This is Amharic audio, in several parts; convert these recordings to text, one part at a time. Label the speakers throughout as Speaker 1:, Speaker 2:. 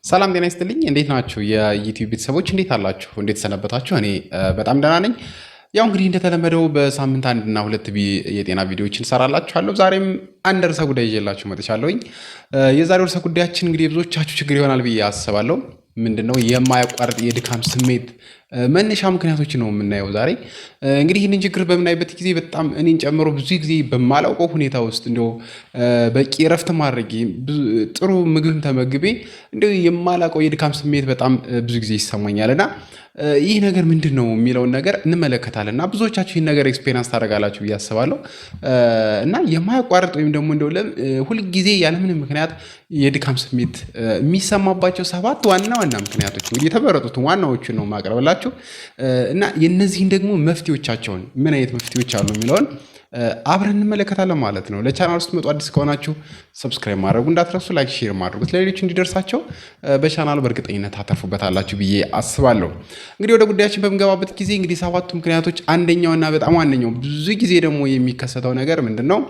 Speaker 1: ሰላም ጤና ይስጥልኝ። እንዴት ናችሁ? የዩቲዩብ ቤተሰቦች እንዴት አላችሁ? እንዴት ሰነበታችሁ? እኔ በጣም ደህና ነኝ። ያው እንግዲህ እንደተለመደው በሳምንት አንድና ሁለት የጤና ቪዲዮዎችን ሰራላችኋለሁ። ዛሬም አንድ ርዕሰ ጉዳይ ይዤላችሁ መጥቻለሁኝ። የዛሬው ርዕሰ ጉዳያችን እንግዲህ የብዙዎቻችሁ ችግር ይሆናል ብዬ አስባለሁ። ምንድነው የማያቋርጥ የድካም ስሜት መነሻ ምክንያቶች ነው የምናየው ዛሬ። እንግዲህ ይህንን ችግር በምናይበት ጊዜ በጣም እኔን ጨምሮ ብዙ ጊዜ በማላውቀው ሁኔታ ውስጥ እንደው በቂ እረፍት ማድረግ ጥሩ ምግብም ተመግቤ እንደው የማላውቀው የድካም ስሜት በጣም ብዙ ጊዜ ይሰማኛል እና ይህ ነገር ምንድን ነው የሚለውን ነገር እንመለከታለን እና ብዙዎቻችሁ ይህን ነገር ኤክስፔሪንስ ታደርጋላችሁ ብዬ አስባለሁ። እና የማያቋርጥ ወይም ደግሞ እንደው ሁልጊዜ ያለምንም ምክንያት የድካም ስሜት የሚሰማባቸው 7 ዋና ዋና ምክንያቶች እንግዲህ የተመረጡትን ዋናዎቹን ነው ማቅረብላችሁ እና የነዚህን ደግሞ መፍትሄዎቻቸውን ምን አይነት መፍትሄዎች አሉ የሚለውን አብረን እንመለከታለን ማለት ነው። ለቻናል ውስጥ መጡ አዲስ ከሆናችሁ ሰብስክራይብ ማድረጉ እንዳትረሱ፣ ላይክ ሼር ማድረጉት ለሌሎች እንዲደርሳቸው በቻናሉ በእርግጠኝነት ታተርፉበታላችሁ ብዬ አስባለሁ። እንግዲህ ወደ ጉዳያችን በምንገባበት ጊዜ እንግዲህ 7ቱ ምክንያቶች አንደኛውና በጣም ዋነኛው ብዙ ጊዜ ደግሞ የሚከሰተው ነገር ምንድነው?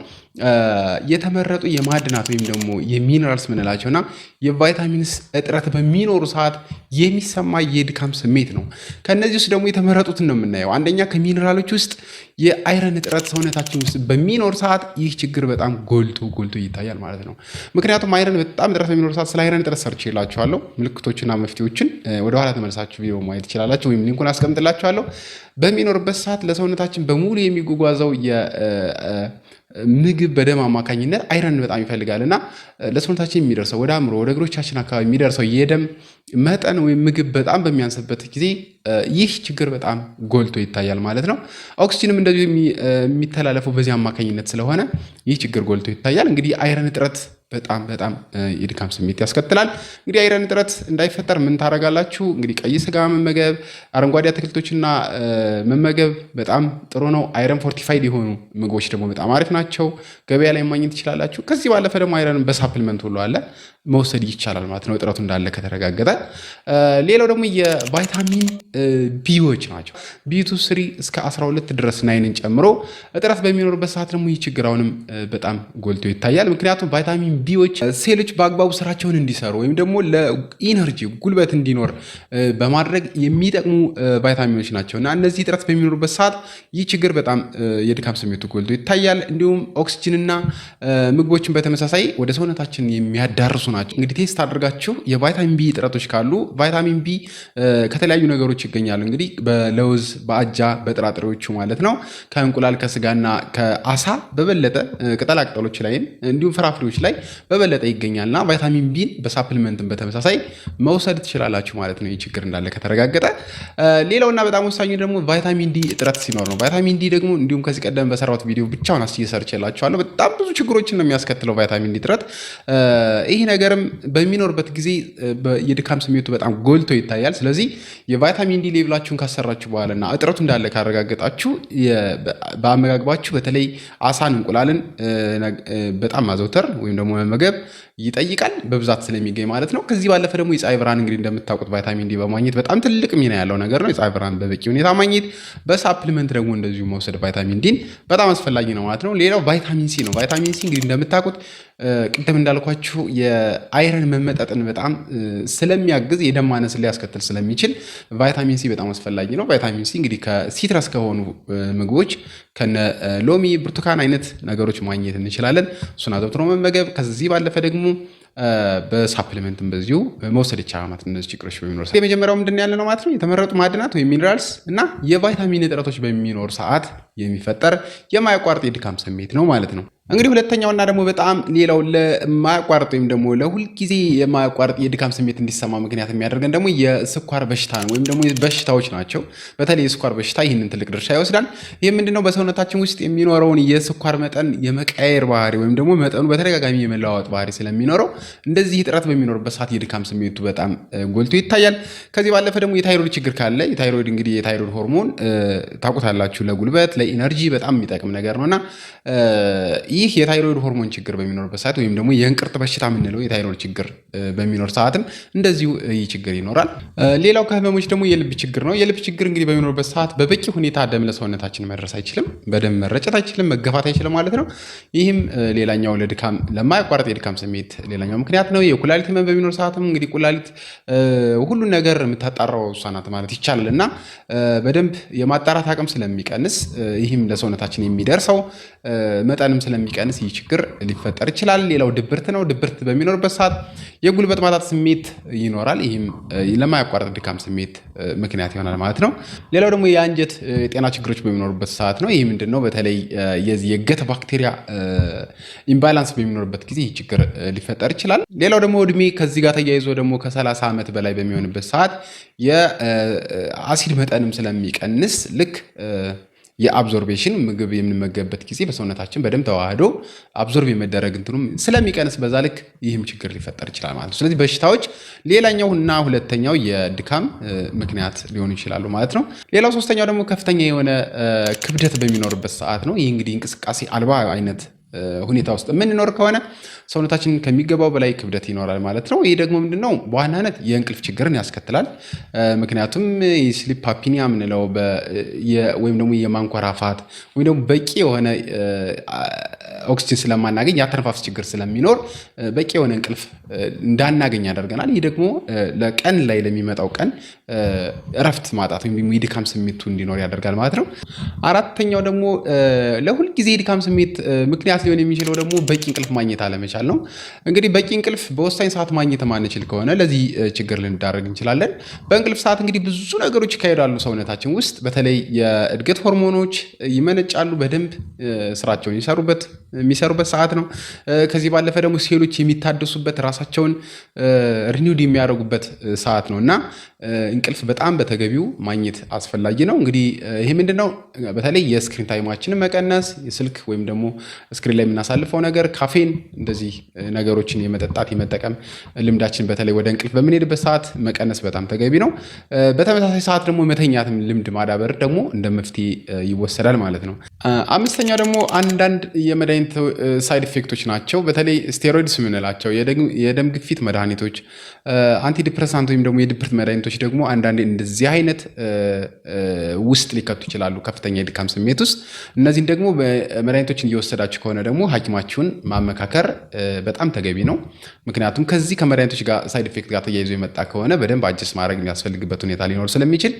Speaker 1: የተመረጡ የማዕድናት ወይም ደግሞ የሚነራልስ ምንላቸውና የቫይታሚንስ እጥረት በሚኖሩ ሰዓት የሚሰማ የድካም ስሜት ነው። ከነዚህ ውስጥ ደግሞ የተመረጡትን ነው የምናየው። አንደኛ ከሚነራሎች ውስጥ የአይረን እጥረት ሰውነታችን ውስጥ በሚኖር ሰዓት ይህ ችግር በጣም ጎልቶ ይታያል ማለት ነው። ምክንያቱም አይረን በጣም እጥረት በሚኖር ሰዓት ስለ አይረን እጥረት ሰርቼላችኋለሁ። ምልክቶችና መፍትሄዎችን ወደኋላ ተመልሳችሁ ቪዲዮ ማየት ትችላላችሁ፣ ወይም ሊንኩን አስቀምጥላችኋለሁ። በሚኖርበት ሰዓት ለሰውነታችን በሙሉ የሚጓጓዘው ምግብ በደም አማካኝነት አይረን በጣም ይፈልጋል እና ለሰውነታችን የሚደርሰው ወደ አእምሮ ወደ እግሮቻችን አካባቢ የሚደርሰው የደም መጠን ወይም ምግብ በጣም በሚያንስበት ጊዜ ይህ ችግር በጣም ጎልቶ ይታያል ማለት ነው። ኦክሲጅንም እንደዚሁ የሚተላለፈው በዚህ አማካኝነት ስለሆነ ይህ ችግር ጎልቶ ይታያል። እንግዲህ አይረን እጥረት በጣም የድካም ስሜት ያስከትላል። እንግዲህ አይረን እጥረት እንዳይፈጠር ምን ታደርጋላችሁ? እንግዲህ ቀይ ስጋ መመገብ፣ አረንጓዴ አትክልቶችና መመገብ በጣም ጥሩ ነው። አይረን ፎርቲፋይድ የሆኑ ምግቦች ደግሞ በጣም አሪፍ ናቸው። ገበያ ላይ ማግኘት ትችላላችሁ። ከዚህ ባለፈ ደግሞ አይረን በሳፕልመንት ሁሉ አለ፣ መውሰድ ይቻላል ማለት ነው፣ እጥረቱ እንዳለ ከተረጋገጠ። ሌላው ደግሞ የቫይታሚን ቢዎች ናቸው። ቢ2 እስከ 12 ድረስ ናይንን ጨምሮ እጥረት በሚኖርበት ሰዓት ደግሞ ይህ ችግር አሁንም በጣም ጎልቶ ይታያል። ምክንያቱም ቫይታሚን ቢዎች ሴሎች በአግባቡ ስራቸውን እንዲሰሩ ወይም ደግሞ ለኢነርጂ ጉልበት እንዲኖር በማድረግ የሚጠቅሙ ቫይታሚኖች ናቸው እና እነዚህ እጥረት በሚኖሩበት ሰዓት ይህ ችግር በጣም የድካም ስሜቱ ጎልቶ ይታያል። እንዲሁም ኦክሲጅንና ምግቦችን በተመሳሳይ ወደ ሰውነታችን የሚያዳርሱ ናቸው። እንግዲህ ቴስት አድርጋችሁ የቫይታሚን ቢ እጥረቶች ካሉ ቫይታሚን ቢ ከተለያዩ ነገሮች ይገኛሉ። እንግዲህ በለውዝ፣ በአጃ፣ በጥራጥሬዎቹ ማለት ነው። ከእንቁላል፣ ከስጋና ከአሳ በበለጠ ቅጠላቅጠሎች ላይም እንዲሁም ፍራፍሬዎች ላይ በበለጠ ይገኛልና ቫይታሚን ቢን በሳፕሊመንትን በተመሳሳይ መውሰድ ትችላላችሁ ማለት ነው፣ ይህ ችግር እንዳለ ከተረጋገጠ። ሌላውና በጣም ወሳኙ ደግሞ ቫይታሚን ዲ እጥረት ሲኖር ነው። ቫይታሚን ዲ ደግሞ እንዲሁም ከዚህ ቀደም በሰራሁት ቪዲዮ ብቻውን ሰርቼላችኋለሁ። በጣም ብዙ ችግሮችን ነው የሚያስከትለው ቫይታሚን ዲ እጥረት። ይህ ነገርም በሚኖርበት ጊዜ የድካም ስሜቱ በጣም ጎልቶ ይታያል። ስለዚህ የቫይታሚን ዲ ሌቭላችሁን ካሰራችሁ በኋላና እጥረቱ እንዳለ ካረጋገጣችሁ በአመጋግባችሁ በተለይ አሳን፣ እንቁላልን በጣም ማዘውተር ወይም ደግሞ መመገብ ይጠይቃል፣ በብዛት ስለሚገኝ ማለት ነው። ከዚህ ባለፈ ደግሞ የፀሐይ ብርሃን እንግዲህ እንደምታውቁት ቫይታሚን ዲ በማግኘት በጣም ትልቅ ሚና ያለው ነገር ነው። የፀሐይ ብርሃን በበቂ ሁኔታ ማግኘት፣ በሳፕሊመንት ደግሞ እንደዚሁ መውሰድ ቫይታሚን ዲን በጣም አስፈላጊ ነው ማለት ነው። ሌላው ቫይታሚን ሲ ነው። ቫይታሚን ሲ እንግዲህ እንደምታውቁት ቅድም እንዳልኳችሁ የአይረን መመጠጥን በጣም ስለሚያግዝ የደም ማነስን ሊያስከትል ስለሚችል ቫይታሚን ሲ በጣም አስፈላጊ ነው። ቫይታሚን ሲ እንግዲህ ከሲትረስ ከሆኑ ምግቦች ከነ ሎሚ፣ ብርቱካን አይነት ነገሮች ማግኘት እንችላለን። እሱን አዘውትሮ መመገብ። ከዚህ ባለፈ ደግሞ በሳፕሊመንትም በዚሁ መውሰድ ይቻላል ማለት እነዚህ ችግሮች በሚኖር ሰዓት። የመጀመሪያው ምንድን ያለ ነው ማለት ነው፣ የተመረጡ ማዕድናት ወይም ሚኒራልስ እና የቫይታሚን እጥረቶች በሚኖር ሰዓት የሚፈጠር የማያቋርጥ የድካም ስሜት ነው ማለት ነው። እንግዲህ ሁለተኛውና ደግሞ በጣም ሌላው ለማያቋርጥ ወይም ደግሞ ለሁልጊዜ የማያቋርጥ የድካም ስሜት እንዲሰማ ምክንያት የሚያደርገን ደግሞ የስኳር በሽታ ነው ወይም ደግሞ በሽታዎች ናቸው። በተለይ የስኳር በሽታ ይህንን ትልቅ ድርሻ ይወስዳል። ይህ ምንድነው? በሰውነታችን ውስጥ የሚኖረውን የስኳር መጠን የመቀየር ባህሪ ወይም ደግሞ መጠኑ በተደጋጋሚ የመለዋወጥ ባህሪ ስለሚኖረው እንደዚህ እጥረት በሚኖርበት ሰዓት የድካም ስሜቱ በጣም ጎልቶ ይታያል። ከዚህ ባለፈ ደግሞ የታይሮይድ ችግር ካለ የታይሮይድ እንግዲህ የታይሮይድ ሆርሞን ታውቁታላችሁ፣ ለጉልበት ለኢነርጂ በጣም የሚጠቅም ነገር ነውና ይህ የታይሮይድ ሆርሞን ችግር በሚኖርበት ሰዓት ወይም ደግሞ የእንቅርት በሽታ የምንለው የታይሮይድ ችግር በሚኖር ሰዓትም እንደዚሁ ይህ ችግር ይኖራል። ሌላው ከህመሞች ደግሞ የልብ ችግር ነው። የልብ ችግር እንግዲህ በሚኖርበት ሰዓት በበቂ ሁኔታ ደም ለሰውነታችን መድረስ አይችልም፣ በደም መረጨት አይችልም፣ መገፋት አይችልም ማለት ነው። ይህም ሌላኛው ለድካም ለማያቋርጥ የድካም ስሜት ሌላኛው ምክንያት ነው። የኩላሊት ህመም በሚኖር ሰዓትም እንግዲህ ኩላሊት ሁሉን ነገር የምታጣራው እሷ ናት ማለት ይቻላል እና በደንብ የማጣራት አቅም ስለሚቀንስ ይህም ለሰውነታችን የሚደርሰው መጠንም ስለሚቀንስ ይህ ችግር ሊፈጠር ይችላል። ሌላው ድብርት ነው። ድብርት በሚኖርበት ሰዓት የጉልበት ማጣት ስሜት ይኖራል። ይህም ለማያቋርጥ ድካም ስሜት ምክንያት ይሆናል ማለት ነው። ሌላው ደግሞ የአንጀት የጤና ችግሮች በሚኖሩበት ሰዓት ነው። ይህ ምንድን ነው? በተለይ የዚህ የገት ባክቴሪያ ኢምባላንስ በሚኖርበት ጊዜ ይህ ችግር ሊፈጠር ይችላል። ሌላው ደግሞ እድሜ ከዚህ ጋር ተያይዞ ደግሞ ከ30 ዓመት በላይ በሚሆንበት ሰዓት የአሲድ መጠንም ስለሚቀንስ ልክ የአብዞርቤሽን ምግብ የምንመገብበት ጊዜ በሰውነታችን በደንብ ተዋህዶ አብዞርብ የመደረግ እንትኑም ስለሚቀንስ በዛ ልክ ይህም ችግር ሊፈጠር ይችላል ማለት ነው። ስለዚህ በሽታዎች ሌላኛው እና ሁለተኛው የድካም ምክንያት ሊሆኑ ይችላሉ ማለት ነው። ሌላው ሶስተኛው ደግሞ ከፍተኛ የሆነ ክብደት በሚኖርበት ሰዓት ነው። ይህ እንግዲህ እንቅስቃሴ አልባ አይነት ሁኔታ ውስጥ የምንኖር ከሆነ ሰውነታችን ከሚገባው በላይ ክብደት ይኖራል ማለት ነው። ይህ ደግሞ ምንድነው? በዋናነት የእንቅልፍ ችግርን ያስከትላል። ምክንያቱም የስሊፕ አፒኒያ የምንለው ወይም ደግሞ የማንኮራፋት ወይም ደግሞ በቂ የሆነ ኦክሲጅን ስለማናገኝ የአተነፋፈስ ችግር ስለሚኖር በቂ የሆነ እንቅልፍ እንዳናገኝ ያደርገናል። ይህ ደግሞ ለቀን ላይ ለሚመጣው ቀን እረፍት ማጣት ወይም የድካም ስሜቱ እንዲኖር ያደርጋል ማለት ነው። አራተኛው ደግሞ ለሁል ጊዜ የድካም ስሜት ምክንያት ሊሆን የሚችለው ደግሞ በቂ እንቅልፍ ማግኘት አለመቻል ነው። እንግዲህ በቂ እንቅልፍ በወሳኝ ሰዓት ማግኘት ማንችል ከሆነ ለዚህ ችግር ልንዳረግ እንችላለን። በእንቅልፍ ሰዓት እንግዲህ ብዙ ነገሮች ይካሄዳሉ ሰውነታችን ውስጥ። በተለይ የእድገት ሆርሞኖች ይመነጫሉ፣ በደንብ ስራቸውን የሚሰሩበት ሰዓት ነው። ከዚህ ባለፈ ደግሞ ሴሎች የሚታደሱበት ራሳቸውን ሪኒውድ የሚያደርጉበት ሰዓት ነው እና እንቅልፍ በጣም በተገቢው ማግኘት አስፈላጊ ነው። እንግዲህ ይሄ ምንድነው? በተለይ የስክሪን ታይማችንን መቀነስ፣ የስልክ ወይም ደግሞ ስክሪን ላይ የምናሳልፈው ነገር፣ ካፌን፣ እንደዚህ ነገሮችን የመጠቀም ልምዳችን በተለይ ወደ እንቅልፍ በምንሄድበት ሰዓት መቀነስ በጣም ተገቢ ነው። በተመሳሳይ ሰዓት ደግሞ መተኛትም ልምድ ማዳበር ደግሞ እንደ መፍትሄ ይወሰዳል ማለት ነው። አምስተኛው ደግሞ አንዳንድ የመድኃኒት ሳይድ ኢፌክቶች ናቸው። በተለይ ስቴሮይድስ የምንላቸው የደም ግፊት መድኃኒቶች፣ አንቲዲፕረሳንት ወይም ደግሞ የድብርት መድኃኒቶች ደግሞ አንዳንዴ እንደዚህ አይነት ውስጥ ሊከቱ ይችላሉ፣ ከፍተኛ የድካም ስሜት ውስጥ። እነዚህን ደግሞ መድኃኒቶችን እየወሰዳችሁ ከሆነ ደግሞ ሐኪማችሁን ማመካከር በጣም ተገቢ ነው። ምክንያቱም ከዚህ ከመድኃኒቶች ጋር ሳይድ ኢፌክት ጋር ተያይዞ የመጣ ከሆነ በደንብ አጀስት ማድረግ የሚያስፈልግበት ሁኔታ ሊኖር ስለሚችል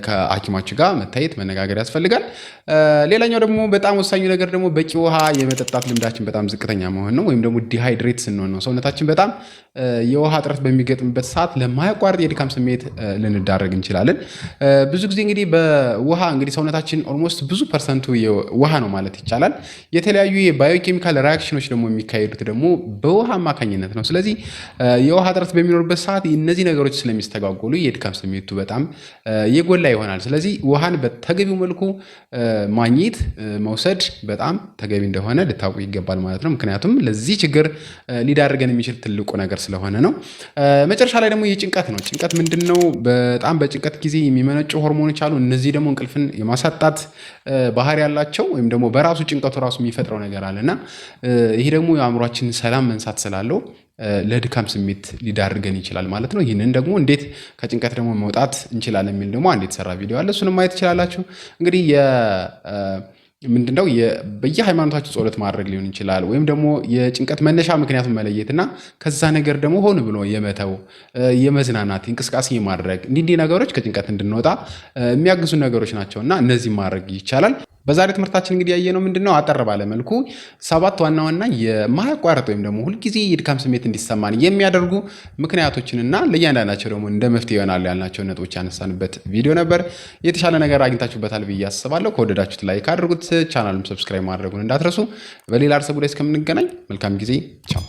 Speaker 1: ከሐኪማችሁ ጋር መታየት መነጋገር ያስፈልጋል። ሌላኛው ደግሞ በጣም ወሳኙ ነገር ደግሞ በቂ ውሃ የመጠጣት ልምዳችን በጣም ዝቅተኛ መሆን ነው። ወይም ደግሞ ዲሃይድሬት ስንሆን ነው ሰውነታችን በጣም የውሃ እጥረት በሚገጥምበት ሰዓት ለማያቋርጥ የድካም ስሜት ልንዳረግ እንችላለን። ብዙ ጊዜ እንግዲህ በውሃ እንግዲህ ሰውነታችን ኦልሞስት ብዙ ፐርሰንቱ ውሃ ነው ማለት ይቻላል። የተለያዩ የባዮኬሚካል ሪያክሽኖች ደግሞ የሚካሄዱት ደግሞ በውሃ አማካኝነት ነው። ስለዚህ የውሃ እጥረት በሚኖርበት ሰዓት እነዚህ ነገሮች ስለሚስተጓጎሉ የድካም ስሜቱ በጣም የጎላ ይሆናል። ስለዚህ ውሃን በተገቢው መልኩ ማግኘት መውሰድ በጣም ተገቢ እንደሆነ ልታውቁ ይገባል ማለት ነው። ምክንያቱም ለዚህ ችግር ሊዳርገን የሚችል ትልቁ ነገር ስለሆነ ነው። መጨረሻ ላይ ደግሞ የጭንቀት ነው። ጭንቀት ምንድን ነው? በጣም በጭንቀት ጊዜ የሚመነጩ ሆርሞኖች አሉ። እነዚህ ደግሞ እንቅልፍን የማሳጣት ባህሪ ያላቸው ወይም ደግሞ በራሱ ጭንቀቱ ራሱ የሚፈጥረው ነገር አለና ይሄ ደግሞ የአእምሯችን ሰላም መንሳት ስላለው ለድካም ስሜት ሊዳርገን ይችላል ማለት ነው። ይህንን ደግሞ እንዴት ከጭንቀት ደግሞ መውጣት እንችላለን የሚል ደግሞ አንድ የተሰራ ቪዲዮ አለ። እሱንም ማየት ትችላላችሁ። እንግዲህ ምንድነው በየሃይማኖታችሁ ጸሎት ማድረግ ሊሆን ይችላል። ወይም ደግሞ የጭንቀት መነሻ ምክንያቱን መለየት እና ከዛ ነገር ደግሞ ሆን ብሎ የመተው የመዝናናት እንቅስቃሴ ማድረግ እንዲህ ነገሮች ከጭንቀት እንድንወጣ የሚያግዙ ነገሮች ናቸው እና እነዚህ ማድረግ ይቻላል። በዛሬ ትምህርታችን እንግዲህ ያየነው ምንድነው አጠር ባለ መልኩ 7 ዋና ዋና የማያቋርጥ ወይም ደግሞ ሁልጊዜ የድካም ስሜት እንዲሰማን የሚያደርጉ ምክንያቶችንና ለእያንዳንዳቸው ደግሞ እንደ መፍትሄ ይሆናሉ ያልናቸው ነጥቦች ያነሳንበት ቪዲዮ ነበር። የተሻለ ነገር አግኝታችሁበታል ብዬ አስባለሁ። ከወደዳችሁት ላይክ አድርጉት፣ ቻናሉን ሰብስክራይብ ማድረጉን እንዳትረሱ። በሌላ ርዕሰ ጉዳይ እስከምንገናኝ መልካም ጊዜ፣ ቻው።